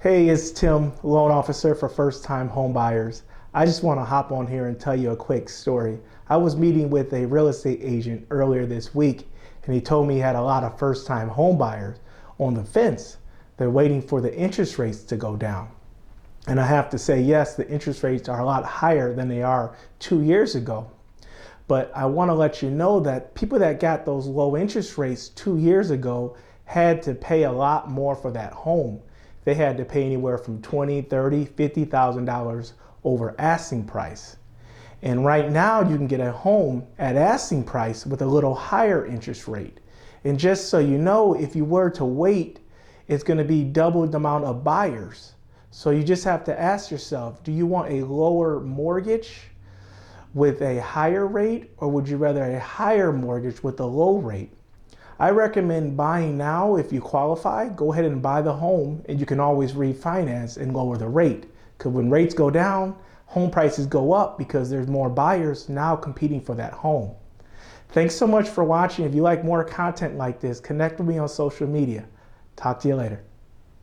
Hey, it's Tim, loan officer for first-time home buyers. I just want to hop on here and tell you a quick story. I was meeting with a real estate agent earlier this week, and he told me he had a lot of first-time home buyers on the fence. They're waiting for the interest rates to go down. And I have to say, yes, the interest rates are a lot higher than they are 2 years ago. But I want to let you know that people that got those low interest rates 2 years ago had to pay a lot more for that home. They had to pay anywhere from $20,000, $30,000, $50,000 over asking price. And right now you can get a home at asking price with a little higher interest rate. And just so you know, if you were to wait, it's going to be double the amount of buyers. So you just have to ask yourself, do you want a lower mortgage with a higher rate, or would you rather a higher mortgage with a low rate? I recommend buying now. If you qualify, go ahead and buy the home, and you can always refinance and lower the rate. Because when rates go down, home prices go up because there's more buyers now competing for that home. Thanks so much for watching. If you like more content like this, connect with me on social media. Talk to you later.